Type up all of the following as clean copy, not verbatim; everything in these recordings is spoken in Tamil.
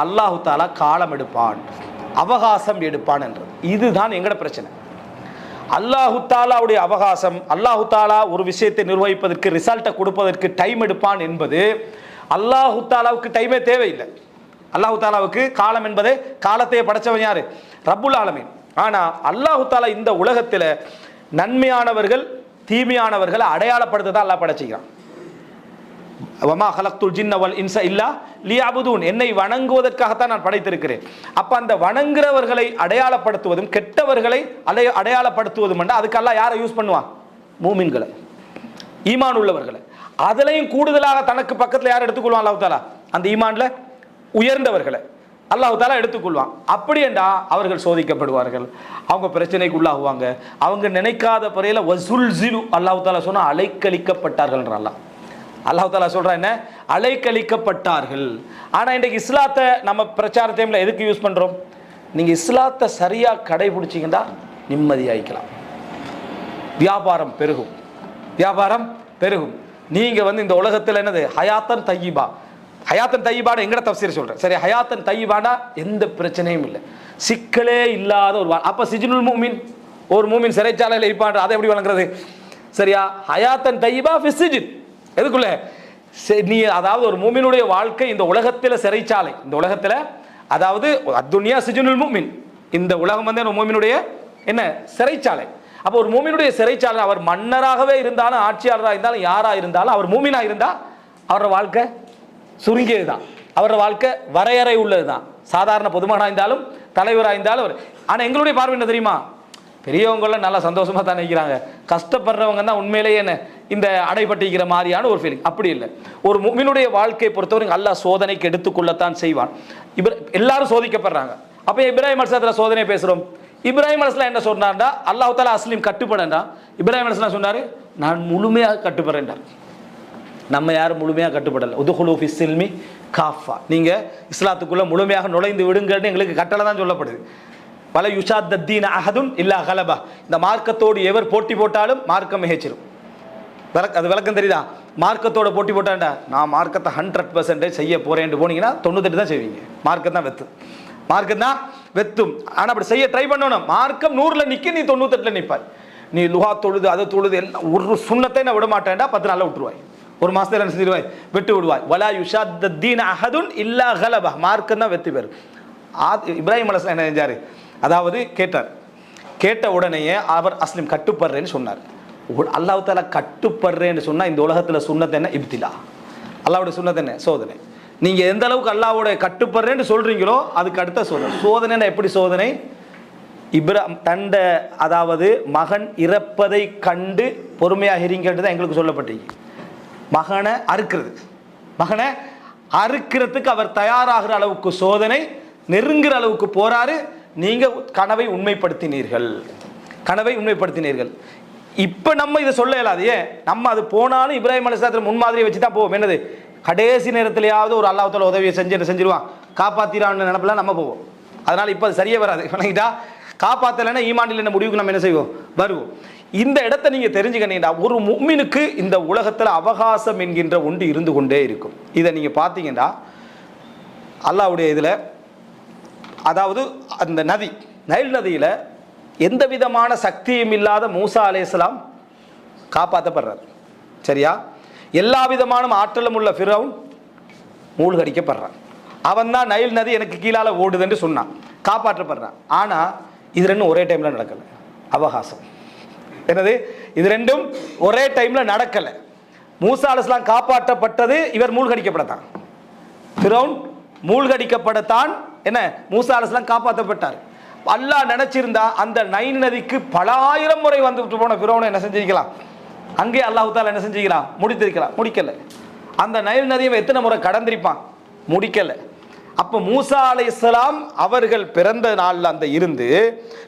அல்லாஹு தாலா காலம் எடுப்பான், அவகாசம் எடுப்பான் என்றது. இதுதான் எங்கட பிரச்சனை. அல்லாஹு தாலாவுடைய அவகாசம், அல்லாஹு தாலா ஒரு விஷயத்தை நிர்வகிப்பதற்கு, ரிசல்ட்டை கொடுப்பதற்கு டைம் எடுப்பான் என்பது அல்லாஹு தாலாவுக்கு டைமே தேவையில்லை. அல்லாஹு தாலாவுக்கு காலம் என்பது, காலத்தையே படைச்சவன் யாரு? ரப்புல் ஆலமீன். ஆனா அல்லாஹு தாலா இந்த உலகத்தில் நன்மையானவர்கள் தீமையானவர்களை அடையாளப்படுத்த அல்லாஹ் படைச்சிக்கிறான். வமா ஹலக்துல் ஜின்ன வல் இன்ஸ இல்லா லியஅபுதூன், என்னை வணங்குவதற்காகத்தான் நான் படைத்திருக்கிறேன். அப்ப அந்த வணங்குறவர்களை அடையாளப்படுத்துவதும் கெட்டவர்களை அடையாளப்படுத்துவதும் அதுக்கு அல்லாஹ் யாரை யூஸ் பண்ணுவான்? மூமின்களை, ஈமான் உள்ளவர்களை. அதுலயும் கூடுதலாக தனக்கு பக்கத்தில் யார் எடுத்துக்கொள்வான்? அல்லாஹ் தாலா அந்த ஈமான்ல உயர்ந்தவர்களை அல்லாஹ் தாலா எடுத்துக்கொள்வான். அப்படி என்றா அவர்கள் சோதிக்கப்படுவார்கள், அவங்க பிரச்சனைக்கு உள்ளாகுவாங்க. அவங்க நினைக்காத பிறையில வசுல்சிலு அல்லாஹ் தாலா சொன்னா அலைக்கழிக்கப்பட்டார்கள் என்றான். அல்லாஹ் தாலா சொல்றா என்ன? அலைக்கழிக்கப்பட்டார்கள். ஆனா இன்றைக்கு இஸ்லாத்தை நம்ம பிரச்சார டைம்ல எதுக்கு யூஸ் பண்றோம்? நீங்க இஸ்லாத்தை சரியா கடைபிடிச்சீங்கன்னா நிம்மதியாயிக்கலாம், வியாபாரம் பெருகும், வியாபாரம் பெருகும். நீங்க இந்த உலகத்தில் என்னது ஹயாத்தன் தையிபா, ஹயாத்தன் தையிபான எங்கட தஃசீர் சொல்றேன் சரி. ஹயாத்தன் தையிபானா எந்த பிரச்சனையும் இல்லை, சிக்கலே இல்லாத ஒரு அப்ப சிஜ்னுல் மூமின், ஒரு மூமின் சிறைச்சாலையில் இருப்பான், அதை எப்படி வழங்குறது? சரியா? ஹயாத்தன் தையிபா ஃபி சிஜ்ன், எதுக்குள்ள நீ, அதாவது ஒரு மூமினுடைய வாழ்க்கை இந்த உலகத்தில் சிறைச்சாலை, இந்த உலகத்தில், அதாவது அத்துன்யா சிஜ்னுல் மூமின், இந்த உலகம் ஒரு மூமினுடைய என்ன சிறைச்சாலை. அப்போ ஒரு மூமினுடைய சிறைச்சாலை, அவர் மன்னராகவே இருந்தாலும் ஆட்சியாளராக இருந்தாலும் யாரா இருந்தாலும் அவர் மூமினா இருந்தா அவரோட வாழ்க்கை சுருங்கியது தான், அவரோட வாழ்க்கை வரையறை உள்ளது தான். சாதாரண பொதுமகனாக இருந்தாலும் தலைவராக இருந்தாலும் அவர். ஆனால் எங்களுடைய பார்வை என்ன தெரியுமா? பெரியவங்களாம் நல்லா சந்தோஷமா தான் நினைக்கிறாங்க, கஷ்டப்படுறவங்க தான் உண்மையிலேயே என்ன இந்த அடைபட்டிக்கிற மாதிரியான ஒரு ஃபீலிங். அப்படி இல்லை. ஒரு முஃமினுடைய வாழ்க்கையை பொறுத்தவரை அல்லாஹ் சோதனைக்கு எடுத்துக்கொள்ளத்தான் செய்வான். எல்லாரும் சோதிக்கப்படுறாங்க. அப்போ இப்ராஹிம் அலைஹிஸ்ஸலாத்துல சோதனை பேசுகிறோம். இப்ராஹிம் அலைஹிஸ்ஸலாம் என்ன சொன்னார்டா? அல்லாஹ் தஆலா அஸ்லீம் கட்டுப்படண்டா. இப்ராஹிம் அலைஹிஸ்ஸலாம் சொன்னார், நான் முழுமையாக கட்டுப்படுறேன்டார். நம்ம யாரும் முழுமையாக கட்டுப்படலை. உதுகுலு ஃபி ஸில்மி காஃபா, நீங்கள் இஸ்லாத்துக்குள்ளே முழுமையாக நுழைந்து விடுங்கன்னு எங்களுக்கு கட்டளை தான் சொல்லப்படுது. பல யுஷாத்தீன் அஹதுன் இல்லா கலபா, இந்த மார்க்கத்தோடு எவர் போட்டி போட்டாலும் மார்க்கம் மிகச்சிரும். அது விளக்கம் தெரியுதா? மார்க்கத்தோட போட்டி போட்டாண்டா, நான் மார்க்கத்தை 100% செய்ய போறேன்னு போனீங்கன்னா 98 தான் செய்வீங்க. மார்க்கம் தான் வெத்து, மார்க்கம் தான் வெத்தும். ஆனால் அப்படி செய்ய ட்ரை பண்ணணும். மார்க்கம் 100ல் நிற்க, நீ 98ல் நிற்பாய். நீ லுஹா தொழுது அதை தொழுது எல்லாம் ஒரு சுண்ணத்தை நான் விட மாட்டேன்டா, 10 நாளில் விட்டுருவாய், ஒரு மாதத்தில் என்ன செஞ்சிருவாய், விட்டு விடுவாய். வலா யுஷாத்தீன் அஹதுன் இல்லா கலபா, மார்க்கம் தான் வெற்றி பெறும். இப்ராஹிம் அலைஹிஸ்ஸலாம் என்ன செஞ்சாரு? அதாவது கேட்ட உடனேயே அவர் அஸ்லிம் கட்டுப்படுறேன்னு சொன்னார். அல்லாஹ் தஆலா கட்டுப்படுறேன்னு சொன்னா இந்த உலகத்துல சுன்னத் என்ன? இப்திலா. அல்லாஹ்வுடைய சுன்னத் என்ன? சோதனை. நீங்க எந்த அளவுக்கு அல்லாஹ்வுடைய கட்டுப்படுறேன்னு சொல்றீங்களோ அதுக்கு அடுத்த சோதனை. சோதனைன்னா எப்படி சோதனை? தண்ட, அதாவது மகன் இறப்பதை கண்டு பொறுமையாக இருங்கன்னு தான் எங்களுக்கு சொல்லப்பட்டீங்க. மகனை அறுக்கிறதுக்கு அவர் தயாராகிற அளவுக்கு சோதனை, நெருங்குற அளவுக்கு போறாரு. நீங்க கனவை உண்மைப்படுத்தினீர்கள். இப்ப நம்ம இதை சொல்ல இயலாது. ஏன்? நம்ம அது போனாலும் இப்ராஹிம் அலைஹிஸ்ஸலாம் முன்மாதிரியை வச்சு தான் போவோம். என்னது? கடைசி நேரத்திலேயாவது ஒரு அல்லாஹ் தஆலா உதவியை செஞ்சிருவான், காப்பாத்திரான்னு நினைப்பெல்லாம் நம்ம போவோம். அதனால இப்ப அது சரியே வராது. காப்பாத்தலைன்னா ஈமானில் என்ன முடிவுக்கு நம்ம என்ன செய்வோம்? வருவோம். இந்த இடத்தை நீங்க தெரிஞ்சுக்கணும்டா, ஒரு முஃமினுக்கு இந்த உலகத்துல அவகாசம் என்கின்ற ஒன்று இருந்து கொண்டே இருக்கும். இதை நீங்க பார்த்தீங்கன்னா அல்லாஹ்வுடைய இதுல, அதாவது அந்த நதி, நைல் நதியில் எந்த விதமான சக்தியும் இல்லாத மூசா அலைஹிஸ்ஸலாம் காப்பாற்றப்படுறார். சரியா? எல்லா விதமான ஆற்றலும் உள்ள ஃபிரௌன் மூழ்கடிக்கப்படுறான். அவன் தான் நைல் நதி எனக்கு கீழால ஓடுதுன்னு சொன்னான், காப்பாற்றப்படுறான். ஆனால் இது ரெண்டும் ஒரே டைமில் நடக்கலை. அவகாசம் என்னது? இது ரெண்டும் ஒரே டைமில் நடக்கலை. மூசா அலைஹிஸ்ஸலாம் காப்பாற்றப்பட்டது, இவர் மூழ்கடிக்கப்படத்தான். ஃபிரௌன் மூழ்கடிக்கப்படத்தான் என்ன, மூசா அலைஹிஸ்ஸலாம் காப்பாற்றப்பட்டார். அல்லாஹ் நினைச்சிருந்தா அந்த நைல் நதிக்கு பல ஆயிரம் முறை வந்துட்டு போன ஃபிரௌனை என்ன செஞ்சிருக்கலாம்? அங்கே அல்லாஹ் தஆலா என்ன செஞ்சிருக்கலாம்? முடித்திருக்கலாம். முடிக்கல. அந்த நைல் நதியை எத்தனை முறை கடந்திருப்பான்? முடிக்கல. அப்போ மூசா அலைஹிஸ்ஸலாம் அவர்கள் பிறந்த நாள்ல அந்த இருந்து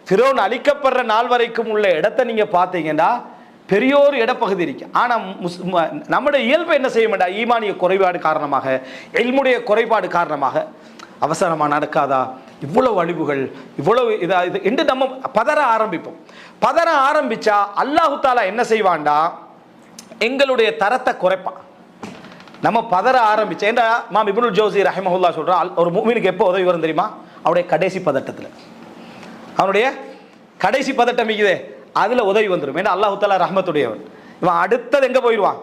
ஃபிரௌன் அழிக்கப்படுற நாள் வரைக்கும் உள்ள இடத்தை நீங்க பார்த்தீங்கன்னா பெரியோர் இடப்பகுதி இருக்கு. ஆனால் நம்முடைய இயல்பை என்ன செய்ய மாட்டா? ஈமானிய குறைபாடு காரணமாக, இல்முடைய குறைபாடு காரணமாக அவசரமாக நடக்காதா, இவ்வளவு அழிவுகள், இவ்வளவு இது என்று நம்ம பதற ஆரம்பிப்போம். பதற ஆரம்பிச்சா அல்லாஹு தஆலா என்ன செய்வான்டா? எங்களுடைய தரத்தை குறைப்பான். நம்ம பதற ஆரம்பிச்சேன். ஏன்னா இமாம் இப்னுல் ஜௌசி ரஹிமஹுல்லா சொல்றா, ஒரு முஃமினுக்கு எப்போ உதவி வரும் தெரியுமா? அவருடைய கடைசி பதட்டத்தில், அவனுடைய கடைசி பதட்டம் இருக்குதே அதுல உதவி வந்துடும். ஏன்னா அல்லாஹ் தஆலா ரஹ்மத்துடையவன். இவன் அடுத்தது எங்க போயிடுவான்?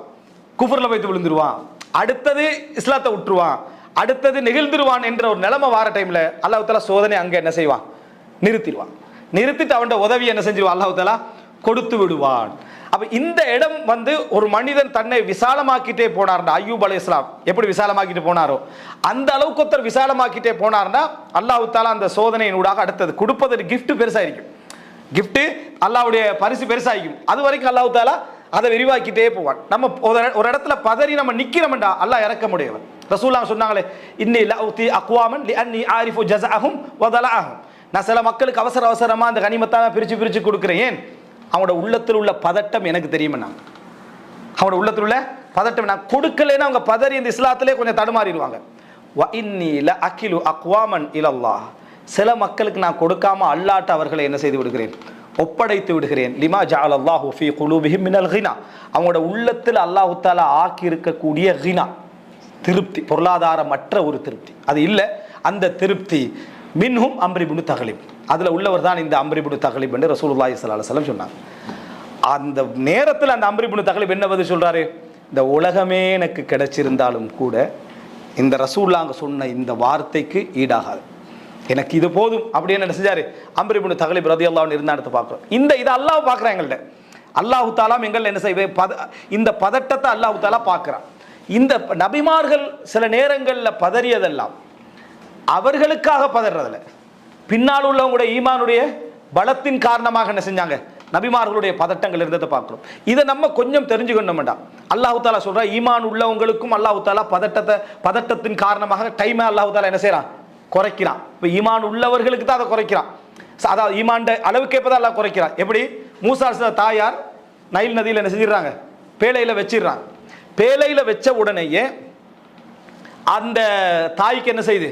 குஃப்ர்ல போய் விழுந்துருவான், அடுத்தது இஸ்லாத்தை விட்டுருவான், அடுத்தது நெகிழ்ந்துருவான் என்ற ஒரு நிலைமை வார டைம்ல அல்லாஹ் தஆலா சோதனை அங்க என்ன செய்வான்? நிறுத்திடுவான். நிறுத்திட்டு அவன் உதவி என்ன செஞ்சிருவான்? அல்லாஹ் தஆலா கொடுத்து விடுவான். அப்ப இந்த இடம் ஒரு மனிதன் தன்னை விசாலமாக்கிட்டே போனார்னா, அய்யூப் அலைஹிஸ்ஸலாம் எப்படி விசாலமாக்கிட்டு போனாரோ அந்த அளவுக்கு ஒருத்தர் விசாலமாக்கிட்டே போனார்னா அல்லாஹ் தஆலா அந்த சோதனையினூடாக அடுத்தது கொடுப்பது கிஃப்ட் பெருசாயிருக்கும். கிஃப்ட் அல்லாஹ்வுடைய பரிசு பெருசாயிருக்கும். அது வரைக்கும் அல்லாஹ் தஆலா அதை விரிவாக்கிட்டே போவான். நம்ம ஒரு இடத்துல பதறி நம்ம நிக்கிறோம்டா அல்லாஹ் இறக்க முடியவன். ரசூலுல்லாஹ் சொன்னாங்களே, இன்னி லஉதி அக்வாமன் லிஅன்னி ஆரிஃபு ஜஸஅஹும் வ தலஅஹும். நான் சில மக்களுக்கு அவசர அவசரமா அந்த கனிமத்தாவை பிரிச்சு கொடுக்கிறேன். ஏன்? அவனோட உள்ளத்தில் உள்ள பதட்டம் எனக்கு தெரியுமா? அவனோட உள்ளத்தில் உள்ள பதட்டம் நான் கொடுக்கலைன்னா அவங்க பதறி இந்த இஸ்லாத்திலே கொஞ்சம் தடுமாறிடுவாங்க. வ இன்னி லஅகிலு அக்வாமன் இலல்லாஹ். சில மக்களுக்கு நான் கொடுக்காம அல்லாஹ் அவர்களை என்ன செய்து விடுகிறேன்? ஒப்படைத்து விடுகிறேன். லிமா ஜஅலல்லாஹு ஃபீ குலூபிஹிம் மினல் கினா. அவங்களோட உள்ளத்தில் அல்லாஹ் தஆலா ஆக்கி இருக்கக்கூடிய கினா, திருப்தி, பொருளாதாரமற்ற ஒரு திருப்தி, அது இல்லை. அந்த திருப்தி மின்ஹும் அம்ர் இப்னு தக்லிப், அதுல உள்ளவர் தான் இந்த அம்ர் இப்னு தக்லிப் என்று ரசூலுல்லாஹி ஸல்லல்லாஹு அலைஹி வஸல்லம் சொன்னாங்க. அந்த நேரத்தில் அந்த அம்ர் இப்னு தக்லிப் என்ன பதில் சொல்றாரு? இந்த உலகமே எனக்கு கிடைச்சிருந்தாலும் கூட இந்த ரசூலுல்லாஹ் சொன்ன இந்த வார்த்தைக்கு ஈடாகாது, எனக்கு இது போதும் அப்படின்னு என்ன செஞ்சாரு? அம்ர் இப்னு தக்லிப் ரலியல்லாஹு அன்ஹு இருந்தா எடுத்து பார்க்கிறோம். இந்த இதை அல்லாஹ் பார்க்குறான் எங்கள்கிட்ட. அல்லாஹ் தஆலா எங்கள் என்ன செய்வே இந்த பதட்டத்தை அல்லாஹ் தஆலா பார்க்குறான். இந்த நபிமார்கள் சில நேரங்களில் பதறியதெல்லாம் அவர்களுக்காக பதறதில்லை, பின்னால் உள்ளவங்களுடைய ஈமானுடைய பலத்தின் காரணமாக என்ன செஞ்சாங்க? நபிமார்களுடைய பதட்டங்கள் இருந்ததை பார்க்கிறோம். இதை நம்ம கொஞ்சம் தெரிஞ்சுக்கணும்டா. அல்லாஹ் தஆலா சொல்றா, ஈமான் உள்ளவங்களுக்கும் அல்லாஹ் தஆலா பதட்டத்தின் காரணமாக டைமை அல்லாஹ் தஆலா என்ன செய்யறான்? குறைக்கிறான். இப்போ ஈமான் உள்ளவர்களுக்கு தான் அதை குறைக்கிறான். அதாவது ஈமான் அளவுக்கு எப்பதான் அல்லாஹ் குறைக்கிறான். எப்படி? மூசா அலைஹிஸ்ஸலாம் தாயார் நைல் நதியில் என்ன செஞ்சிடறாங்க? பேழையில் வச்சிடுறாங்க. பேழையில் வச்ச உடனேயே அந்த தாய்க்கு என்ன செய்யுது?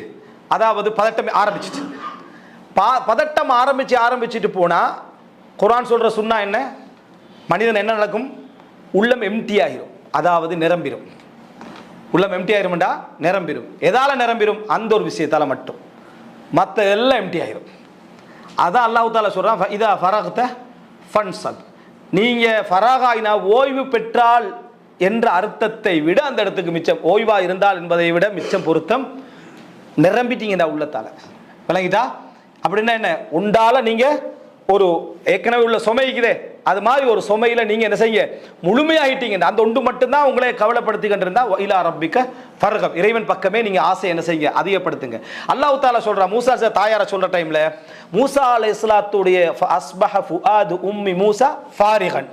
அதாவது பதட்டம் ஆரம்பிச்சிச்சு. பதட்டம் ஆரம்பிச்சுட்டு போனா குர்ஆன் சொல்ற சுன்னா என்ன? மனிதன் என்ன நடக்கும்? உள்ளம் எம்டி ஆகிரும், அதாவது நிரம்பிடும். உள்ளம் எம்டி ஆயிரும்டா, நிரம்பிடும். எதால நிரம்பிடும்? அந்த ஒரு விஷயத்தால மட்டும், மற்ற எல்லாம் எம்டி ஆயிரும். அதான் அல்லாஹ் தஆலா சொல்றான், இதா ஃபரக்த ஃபன்சப். நீங்க ஃபராகாயினா ஓய்வு பெற்றால் என்ற அர்த்தத்தை விட அந்த இடத்துக்கு மிச்சம் ஓய்வா இருந்தால் என்பதை விட மிச்சம் பொருத்தம் நிரம்பிட்டீங்கடா உள்ளத்தால. விளங்கிட்டா? அப்படின்னா என்ன? உண்டால நீங்க ஒரு ஏற்கனவே உள்ள சுமைக்குதே அது மாதிரி ஒரு சுமையில நீங்க என்ன செய்ய முழுமையாயிட்டீங்க. அந்த ஒன்று மட்டும்தான் உங்களை கவலைப்படுத்திக்கிட்டு இருந்தா இலா ரப்பிக்க ஃபர்கப், இறைவன் பக்கமே நீங்க ஆசை என்ன செய்ய அதிகப்படுத்துங்க. அல்லாஹ் தஆலா சொல்றா, மூசா தாயார சொல்ற டைம்ல மூசா அலைஹிஸ்ஸலாத்துடைய அஸ்பஹ ஃபுஆது உம்மி மூசா ஃபாரிகன்.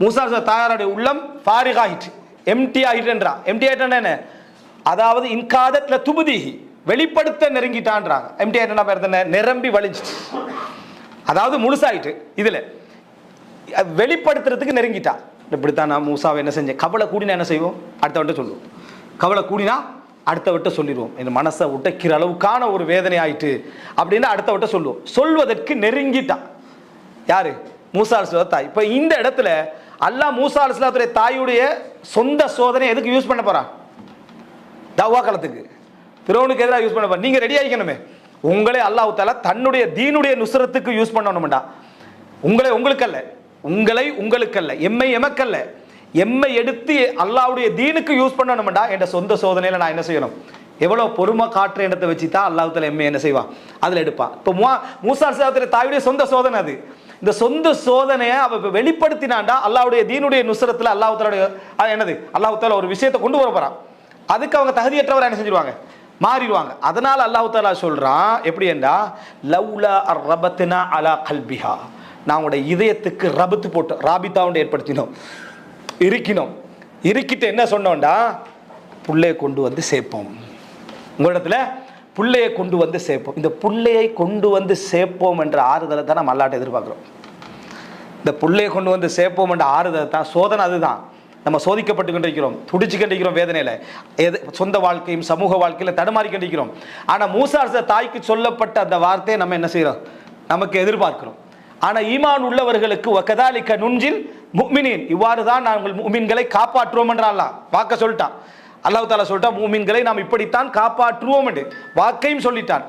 மூசா தாயாருடைய உள்ளம் ஃபாரிக் ஆயிட்டு, எம்டி ஆயிட்டுன்றா. எம்டி ஆயிட்டா என்ன? அதாவது இன்காதத்ல துபுதிஹி, வெளிப்படுத்த நெருங்கிட்டான்றாங்க. எம்டி ஆயிட்டா பேர் நிரம்பி வலிஞ்சிட்டு, அதாவது முழுசாயிட்டு. இதுல வெளிப்படுத்துறதுக்கு நெருங்கிட்டா. இப்படித்தான் நான் மூசாவை என்ன செஞ்சேன்? கவலை கூடினா என்ன செய்வோம்? அடுத்தவன்ட்ட சொல்லுவோம். கவலை கூடினா அடுத்தவட்ட சொல்லிடுவோம். என் மனசை உடைக்கிற அளவுக்கான ஒரு வேதனை ஆயிட்டு அப்படின்னு அடுத்தவட்ட சொல்லுவோம். சொல்வதற்கு நெருங்கிட்டா யாரு? மூசா அலைஹிஸ்ஸலாம் தாய். இப்போ இந்த இடத்துல அல்லாஹ் மூசா அலைஹிஸ்ஸலாத்துடைய தாயுடைய சொந்த சோதனை எதுக்கு யூஸ் பண்ண போறான்? தவ்வா காலத்துக்கு, ஃபிரௌனுக்கு எதிராக யூஸ் பண்ண போறான். நீங்க ரெடி ஆகிக்கணுமே. உங்களே அல்லாஹ் தஆலா தன்னுடைய தீனுடைய நுஸ்ரத்துக்கு யூஸ் பண்ணணும்டா. உங்களுக்கல்ல, எம்மை எமக்கல்ல, எம்மை எடுத்து அல்லாஹ்வுடைய தீனுக்கு யூஸ் பண்ணணும்டா. என்ற சொந்த சோதனையில நான் என்ன செய்யணும்? எவ்வளவு பொறுமை காற்று இடத்தை வச்சு தான் அல்லாஹ் தஆலா எம்மை என்ன செய்வான்? அதுல எடுப்பான். இப்போ மூசா அலைஹிஸ்ஸலாத்துடைய தாயுடைய சொந்த சோதனை அது. இந்த சொந்த சோதனையை அவ வெளிப்படுத்தினாண்டா அல்லாஹ்வுடைய தீனுடைய நுஸ்ரத்துல அல்லாஹ் தஆலா என்னது? அல்லாஹ் தஆலா ஒரு விஷயத்தை கொண்டு வர போறான். அதுக்கு அவங்க தகுதியற்றவரை என்ன செஞ்சிருவாங்க? மாறிடுவாங்க. அதனால அல்லாஹ் தஆலா சொல்றான், எப்படி என்றா லவ்லா அர்ரபத்னா அலா கல்பிஹா, நான் உங்களுடைய இதயத்துக்கு ரபத்து போட்டு ராபித்தாவுண்டு ஏற்படுத்தினோம், இருக்கிட்டு என்ன சொன்னோம்டா? புள்ளையை கொண்டு வந்து சேர்ப்போம். உங்களிடத்துல புள்ளையை கொண்டு வந்து சேர்ப்போம். இந்த புள்ளையை கொண்டு வந்து சேர்ப்போம் என்ற ஆறுதலை தான் நம்ம அல்லாஹ்ட்ட எதிர்பார்க்கிறோம். இந்த புள்ளையை கொண்டு வந்து சேர்ப்போம் என்ற ஆறுதலை தான் சோதனை. அதுதான் நம்ம சோதிக்கப்பட்டு கொண்டிருக்கிறோம், துடிச்சு கொண்டிருக்கிறோம் வேதனையில, சொந்த வாழ்க்கையும் சமூக வாழ்க்கையில தடுமாறி கொண்டிருக்கிறோம். ஆனா மூசா தாய்க்கு சொல்லப்பட்ட அந்த வார்த்தையை நம்ம என்ன செய்யறோம்? நமக்கு எதிர்பார்க்கிறோம். ஆனா ஈமான் உள்ளவர்களுக்கு வகதாலிக நுன்ஜில் முஃமினீன், இவ்வாறு தான் நாங்கள் முஃமின்களை காப்பாற்றுவோம் என்ற அல்லாஹ் வாக்க சொல்லிட்டான். அல்லாஹ் தஆலா சொல்லிட்டான் முஃமின்களை நாம் இப்படித்தான் காப்பாற்றுவோம் என்று வாக்கையும் சொல்லிட்டான்.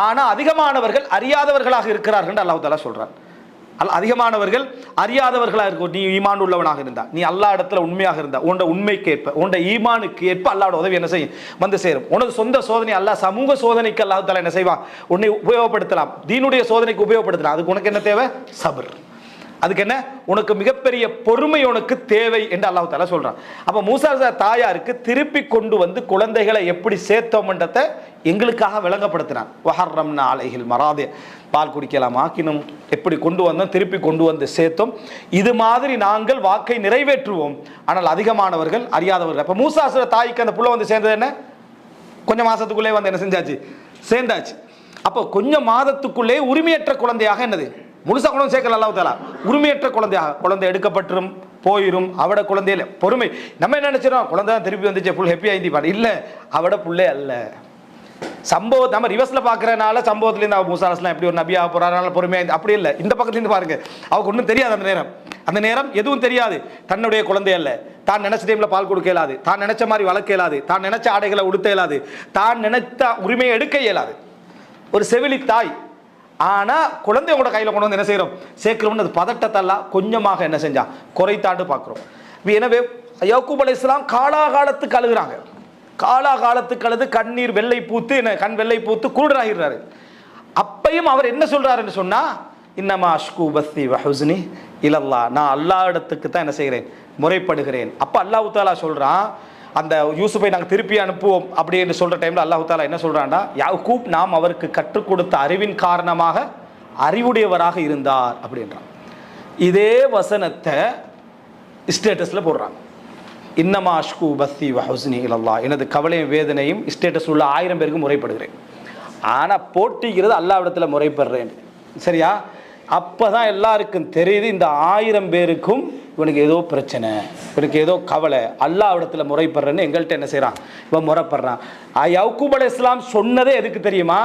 ஆனா அதிகமானவர்கள் அறியாதவர்களாக இருக்கிறார்கள் என்று அல்லாஹ் தஆலா சொல்றான். அதிகமானவர்கள் அறியாதவர்களாக இருக்கும். நீ ஈமான் உள்ளவனாக இருந்தா, நீ அல்லாஹ் இடத்துல உண்மையாக இருந்தா, உன்னோட உண்மைக்கு ஏற்ப, உன்னோட ஈமானுக்கு ஏற்ப அல்லாஹ்வோட உதவி என்ன செய்யும், வந்து சேரும். உனது சொந்த சோதனை அல்லாஹ் சமூக சோதனைக்கு அல்லாஹ் தஆலா என்ன செய்வான், உன்னை உபயோகப்படுத்தலாம், தீனுடைய சோதனைக்கு உபயோகப்படுத்தலாம். அதுக்கு உனக்கு என்ன தேவை, சபர். அதுக்கு என்ன, உனக்கு மிகப்பெரிய பொறுமை உனக்கு தேவை என்று அல்லாஹ் தஆலா சொல்றான். அப்ப மூசா தாயாருக்கு திருப்பி கொண்டு வந்து குழந்தைகளை எப்படி சேர்த்தோம்ன்றதை எங்களுக்காக விளங்கப்படுத்தினான். வஹர்ரம்னா அலைஹில் மராதி, பால் குடிக்கலாம் ஆக்கினும், எப்படி கொண்டு வந்தோம், திருப்பி கொண்டு வந்து சேர்த்தோம். இது மாதிரி நாங்கள் வாக்கை நிறைவேற்றுவோம். ஆனால் அதிகமானவர்கள் அறியாதவர்கள். அப்ப மூசா தாய்க்கு அந்த புள்ள வந்து சேர்ந்தது என்ன, கொஞ்சம் மாசத்துக்குள்ளே வந்து என்ன செஞ்சாச்சு, சேர்ந்தாச்சு. அப்போ கொஞ்சம் மாதத்துக்குள்ளே உரிமையற்ற குழந்தையாக என்னது, முழுசா குழந்தை சேர்க்கல அல்லாஹ் தஆலா, உரிமையற்ற குழந்தையாக, குழந்தை எடுக்கப்பட்டுரும் போயிரும், அவட குழந்தையில பொறுமை. நம்ம என்ன நினைச்சிடும், குழந்தை தான் திருப்பி வந்துச்சு ஃபுல் ஹாப்பி ஆயிந்தி பாரு, இல்ல அவட புள்ளே அல்ல. சம்பவத்தை நம்ம ரிவர்ஸ்ல பாக்குறதுனால சம்பவத்திலேருந்து அவ மூசா அலைஹிஸ்ஸலாம் எப்படி ஒரு நபியாக போறாருனால பொறுமையா, அப்படி இல்லை. இந்த பக்கத்துலேருந்து பாருங்க, அவருக்கு ஒன்றும் தெரியாது. அந்த நேரம் எதுவும் தெரியாது. தன்னுடைய குழந்தை அல்ல, தான் நினைச்ச டைம்ல பால் கொடுக்க இயலாது, தான் நினைச்ச மாதிரி வளர்க்க இயலாது, தான் நினைச்ச ஆடைகளை உடுத்த இயலாது, தான் நினைத்த உரிமையை எடுக்க இயலாது. ஒரு செவிலி தாய். ஆனா குழந்தையோட கையில கொண்டு வந்து என்ன செய்யறோம், சேர்க்கிறோம்னு அது பதட்டத்தெல்லாம் கொஞ்சமாக என்ன செஞ்சா குறைத்தாண்டு பார்க்கிறோம். எனவே யாக்கூப் அலைஹிஸ்ஸலாம் காலாகாலத்துக்கு அழுகிறாங்க. காலாகாலத்துக்கு அழுது கண்ணீர் வெள்ளை பூத்து, கண் வெள்ளை பூத்து குருடராகிறாரு. அப்பையும் அவர் என்ன சொல்றாருன்னு சொன்னா, இன்னமா அஷ்கு பஸ்ஸி வ ஹுஸ்னி இலல்லாஹ், நான் அல்லாஹ் இடத்துக்கு தான் என்ன செய்கிறேன், முறைப்படுகிறேன். அப்ப அல்லாஹ் தஆலா சொல்றான், அந்த யூசுஃபை நாங்கள் திருப்பி அனுப்புவோம் அப்படின்னு சொல்ற டைம்ல அல்லாஹ் தஆலா என்ன சொல்றான்டா, யாக்கூப் நாம் அவருக்கு கற்றுக் கொடுத்த அறிவின் காரணமாக அறிவுடையவராக இருந்தார் அப்படின்றான். இதே வசனத்தை ஸ்டேட்டஸ்ல போடுறான். இன்னமா அஷ்கு பஸ்ஸி வ ஹுஸ்னி இலல்லாஹ், எனது கவலையும் வேதனையும் ஸ்டேட்டஸ் உள்ள 1000 பேருக்கு முறைப்படுகிறேன். ஆனா போட்டிக்கிறது அல்லாஹ் இடத்துல முறைப்படுறேன். சரியா? அப்பதான் எல்லாருக்கும் தெரியுது, இந்த 1000 பேருக்கும் இவனுக்கு ஏதோ பிரச்சனை, இவனுக்கு ஏதோ கவலை, அல்லாஹ் இடத்துல முறைப்படுறேன்னு எங்கள்கிட்ட என்ன செய்யறான், இவன் முறைப்படுறான். யாக்கூப் அலைஹிஸ்ஸலாம் சொன்னதே எதுக்கு தெரியுமா,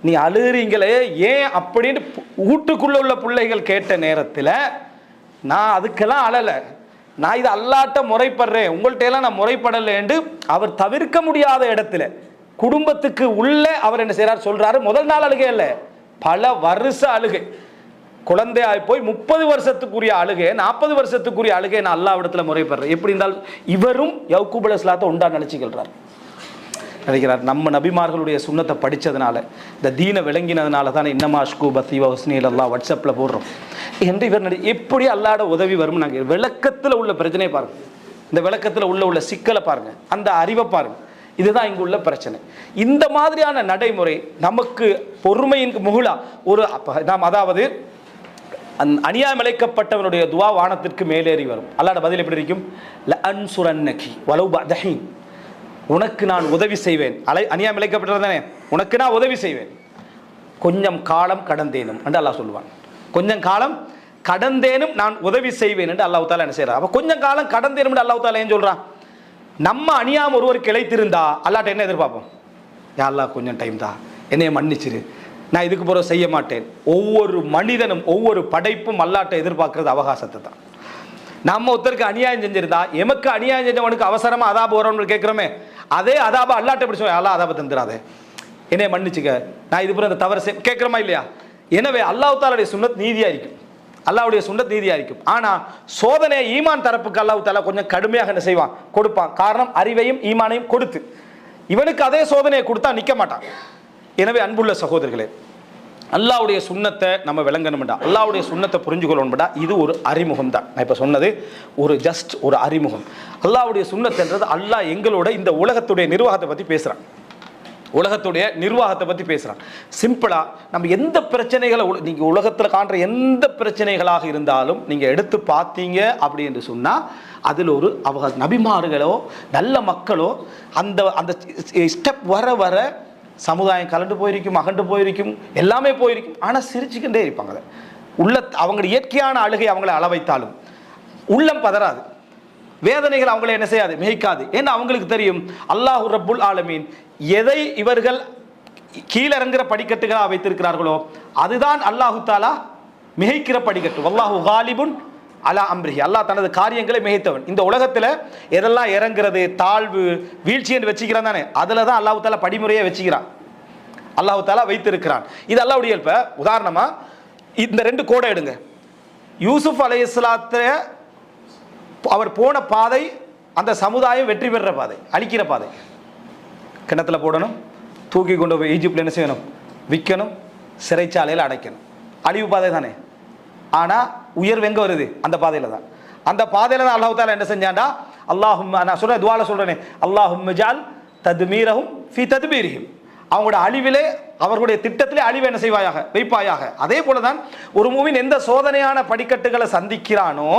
நீ அழுகிறீங்களே ஏன் அப்படின்னு வீட்டுக்குள்ள உள்ள பிள்ளைகள் கேட்ட நேரத்தில் நான் அதுக்கெல்லாம் அழலை, நான் இது அல்லாட்ட முறைப்படுறேன், உங்கள்கிட்ட எல்லாம் நான் முறைப்படலை என்று அவர் தவிர்க்க முடியாத இடத்துல குடும்பத்துக்கு உள்ள அவர் என்ன செய்யறார் சொல்றாரு. முதல் நாள் அழுகை இல்லை, பல வருஷ அழுகை. குழந்தையாய் போய் 30 வருஷத்துக்குரிய அழுகை, 40 வருஷத்துக்குரிய அழுகை நான் அல்லாஹ் இடத்துல முறைப்படுறேன். எப்படி இருந்தால் இவரும் யாக்கூப் அலைஹிஸ்ஸலாத்தை உண்டா நினைச்சுக்கிறார். நம்ம நபிமார்களுடைய சுன்னத்தை படித்ததுனால, இந்த தீனை விளங்கினதுனால தானே இன்னமா அஷ்கு பஸ்ஸி வ ஹுஸ்னி இலல்லாஹ் வாட்ஸ்அப்பில் போடுறோம் என்று இவர் எப்படி அல்லாஹ்வோட உதவி வரும். நாங்கள் விளக்கத்தில் உள்ள பிரச்சனையை பாருங்க, இந்த விளக்கத்தில் உள்ள சிக்கலை பாருங்க, அந்த அறிவை பாருங்க. இதுதான் இங்கு உள்ள பிரச்சனை. இந்த மாதிரியான நடைமுறை நமக்கு பொறுமையின் முகுலா ஒரு நாம், அதாவது அநியாயம் இழைக்கப்பட்டவனுடைய துவா வானத்திற்கு மேலேறி வரும். அல்லாஹ்வோட பதில் எப்படி இருக்கும், லஅன்சுரன்னகி வலவ் பஅத ஹீன், உனக்கு நான் உதவி செய்வேன். அநியாயம் இழைக்கப்பட்டது தானே, உனக்கு நான் உதவி செய்வேன், கொஞ்சம் காலம் கடந்தேனும் என்று அல்லாஹ் சொல்லுவான். கொஞ்சம் காலம் கடந்தேனும் நான் உதவி செய்வேன் என்று அல்லாஹ் தஆலா என்ன செய்யறான். அப்ப கொஞ்சம் காலம் கடந்தேனும் என்று அல்லாஹ் தஆலா ஏன் சொல்றான், நம்ம அநியாயம் ஒருவர் கிளைத்திருந்தா அல்லாஹ்ட்ட என்ன எதிர்பார்ப்போம், யா அல்லாஹ் கொஞ்சம் டைம் தான், என்னைய மன்னிச்சிரு, நான் இதுக்கு பிறகு செய்ய மாட்டேன். ஒவ்வொரு மனிதனும் ஒவ்வொரு படைப்பும் அல்லாஹ்ட்ட எதிர்பார்க்கறது அவகாசத்தை தான். நம்ம ஒருத்தருக்கு அநியாயம் செஞ்சிருந்தா, எமக்கு அநியாயம் செஞ்சவனுக்கு அவசரமா அதாப வரும்னு கேட்கிறோமே, அதே அதாப அல்லாஹ்ட்ட எப்படி சொல்ல, அல்லாஹ் அதாப தந்துடாதே, என்னைய மன்னிச்சுக்க, நான் இது பிறகு அந்த தவறு கேட்கிறோமா இல்லையா. எனவே அல்லாஹ் தஆலாவுடைய சுன்னத் நீதியா இருக்கும், அல்லாஹ்வுடைய சுன்னத் நீதியா இருக்கும். ஆனா சோதனையை ஈமான் தரப்புக்கு அல்லாஹ் தஆலா கொஞ்சம் கடுமையாக என்ன செய்வான், கொடுப்பான். காரணம், அறிவையும் ஈமானையும் கொடுத்து. இவனுக்கு அதே சோதனையை கொடுத்தா நிற்க மாட்டான். எனவே அன்புள்ள சகோதரர்களே, அல்லாஹ்வுடைய சுன்னத்தை நம்ம விளங்கணும்டா, அல்லாஹ்வுடைய சுன்னத்தை புரிஞ்சுக்கணும்டா, இது ஒரு அறிமுகம் தான். நான் இப்போ சொன்னது ஒரு ஜஸ்ட் ஒரு அறிமுகம். அல்லாஹ்வுடைய சுன்னத்ன்றது அல்லாஹ் எங்களோட இந்த உலகத்துடைய நிர்வாகத்தை பற்றி பேசுகிறான், உலகத்துடைய நிர்வாகத்தை பற்றி பேசுகிறான். சிம்பிளாக நம்ம எந்த பிரச்சனைகளை, நீங்கள் உலகத்தில் காண்ற எந்த பிரச்சனைகளாக இருந்தாலும் நீங்கள் எடுத்து பார்த்தீங்க அப்படி என்று சொன்னால் அதில் ஒரு நபிமார்களோ நல்ல மக்களோ அந்த அந்த ஸ்டெப் வர வர சமுதாயம் கலண்டு போயிருக்கும், அகண்டு போயிருக்கும், எல்லாமே போயிருக்கும். ஆனால் சிரிச்சுக்கிட்டே இருப்பாங்க. அதை உள்ள அவங்களுடைய இயற்கையான அழுகை அவங்களை அளவைத்தாலும் உள்ளம் பதறாது, வேதனைகள் அவங்களை என்ன செய்யாது, மிகைக்காது. ஏன்னா அவங்களுக்கு தெரியும் அல்லாஹு ரப்புல் ஆலமீன் எதை இவர்கள் கீழிறங்குற படிக்கட்டுகளாக வைத்திருக்கிறார்களோ அதுதான் அல்லாஹு தாலா மிகைக்கிற படிக்கட்டு. வல்லாஹு காலிபுன் அலா அம்ரிஹி, அல்லாஹ் தனது காரியங்களை மிகைத்தவன். இந்த உலகத்தில் எதெல்லாம் இறங்குறது, தாழ்வு, வீழ்ச்சி என்று வச்சுக்கிறான் தானே, அதில் தான் அல்லாஹ் தாலா படிமுறையை வச்சுக்கிறான், அல்லாஹ் தாலா வைத்திருக்கிறான். இது அல்லாஹ்வுடைய இயல்பு. உதாரணமாக இந்த 2 கோடை எடுங்க. யூசுப் அலைஹிஸ்ஸலாத்தை அவர் போன பாதை அந்த சமுதாயம் வெற்றி பெறுற பாதை, அழிக்கிற பாதை. கிணத்துல போடணும், தூக்கி கொண்டு போய் ஈஜிப்டில் என்ன செய்யணும், விற்கணும், சிறைச்சாலையில் அடைக்கணும். அழிவு பாதை தானே. ஆனால் உயர்வு எங்கே வருது, அந்த பாதையில் தான். அந்த பாதையில் தான் அல்லாஹ் தாலா என்ன செஞ்சாண்டா, அல்லாஹும் நான் சொல்கிறேன் துவால சொல்கிறேனே, அல்லாஹும் ஜால் தத்மீரஹும் ஃபி தத்பீரிஹிம், அவங்களோட அழிவிலே அவர்களுடைய திட்டத்திலே அழிவு என்ன செய்வாயாக, வைப்பாயாக. அதே போல தான் ஒரு மூவின் எந்த சோதனையான படிக்கட்டுகளை சந்திக்கிறானோ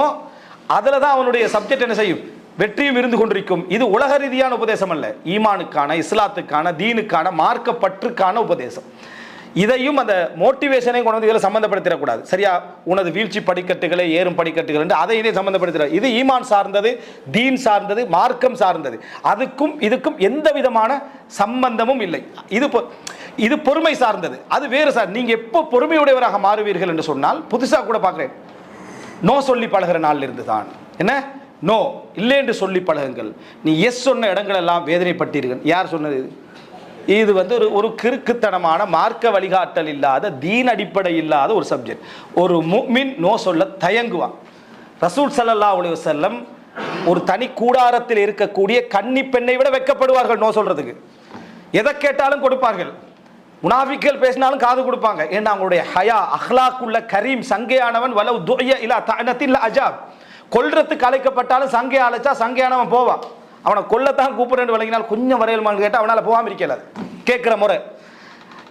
அதில் தான் அவனுடைய சப்ஜெக்ட் என்ன செய்யும், வெற்றியும் இருந்து கொண்டிருக்கும். இது உலக ரீதியான உபதேசம் அல்ல, ஈமானுக்கான, இஸ்லாத்துக்கான, தீனுக்கான, மார்க்கப்பற்றுக்கான உபதேசம். இதையும் அந்த மோட்டிவேஷனை கொண்டு வந்து இதில் சம்மந்தப்படுத்திடக்கூடாது. சரியா, உனது வீழ்ச்சி படிக்கட்டுகளை ஏறும் படிக்கட்டுகள் என்று அதை இதை சம்மந்தப்படுத்துகிற. இது ஈமான் சார்ந்தது, தீன் சார்ந்தது, மார்க்கம் சார்ந்தது. அதுக்கும் இதுக்கும் எந்த விதமான சம்பந்தமும் இல்லை. இது பொறுமை சார்ந்தது, அது வேறு சார். நீங்கள் எப்போ பொறுமையுடையவராக மாறுவீர்கள் என்று சொன்னால், புதுசாக கூட பார்க்குறேன், நோ சொல்லி பழகிற நாளில் இருந்து தான் என்ன, நோ இல்லை என்று சொல்லி பழகுங்கள். நீ எஸ் சொன்ன இடங்கள் எல்லாம் வேதனைப்பட்டீர்கள். யார் சொன்னது? இது வந்து ஒரு கிறுக்குத்தனமான மார்க்க வழிகாட்டல் இல்லாத, தீன் அடிப்படை இல்லாத ஒரு சப்ஜெக்ட். ஒரு முஃமின் நோ சொல்ல தயங்குவான். ரசூல் ஸல்லல்லாஹு அலைஹி வஸல்லம் ஒரு தனி கூடாரத்தில் இருக்கக்கூடிய கன்னி பெண்ணை விட வெட்கப்படுவார்கள் நோ சொல்றதுக்கு. எதை கேட்டாலும் கொடுப்பார்கள். முனாஃபிக்கள் பேசினாலும் காது கொடுப்பாங்க. ஏன்னா அவங்களுடைய ஹயா, அஹ்லாக்குள்ள கரீம், சங்கையானவன். வலவ் துஅய இலா தஅனத்தின் அஜாப், கொல்றதுக்கு அழைக்கப்பட்டாலும் சங்கை அழைச்சா சங்கையானவன் போவான். அவனை கொல்லத்தான் கூப்பிடுன்னு விளங்கினால் கொஞ்சம் வரையல்மான்னு கேட்டால் அவனால் போகாமல் இருக்கல. கேட்குற முறை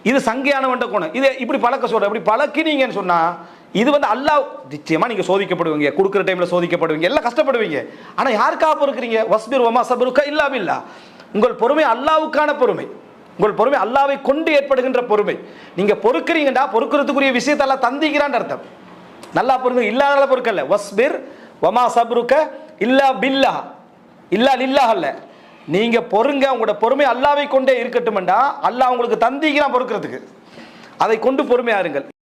இது சங்கையானவன்ட்ட கோணம். இது இப்படி பழக்க சொல்ற, இப்படி பழக்கினீங்கன்னு சொன்னால் இது வந்து அல்லாஹ் நிச்சயமாக நீங்கள் சோதிக்கப்படுவீங்க, கொடுக்குற டைமில் சோதிக்கப்படுவீங்க, எல்லாம் கஷ்டப்படுவீங்க. ஆனால் யாருக்காக பொறுக்கிறீங்க? வஸ்பிர் வமா சபருக்க இல்லா பில்லா. உங்கள் பொறுமை அல்லாஹ்வுக்கான பொறுமை, உங்கள் பொறுமை அல்லாஹ்வை கொண்டு ஏற்படுகின்ற பொறுமை. நீங்கள் பொறுக்கிறீங்கடா, பொறுக்கிறதுக்குரிய விஷயத்தை எல்லாம் தந்திக்கிறான்னு அர்த்தம். நல்லா பொறுங்க, இல்லாத பொறுக்கல்ல. வஸ்பிர் வமா சபருக்க இல்லா பில்லா, இல்லா லில்லாஹ் அல்ல. நீங்க பொறுங்க, உங்களோட பொறுமை அல்லாஹ்வை கொண்டே இருக்கட்டும்டா. அல்லாஹ் உங்களுக்கு தந்திக்கிறான் பொறுக்கிறதுக்கு, அதை கொண்டு பொறுமையா இருங்கள்.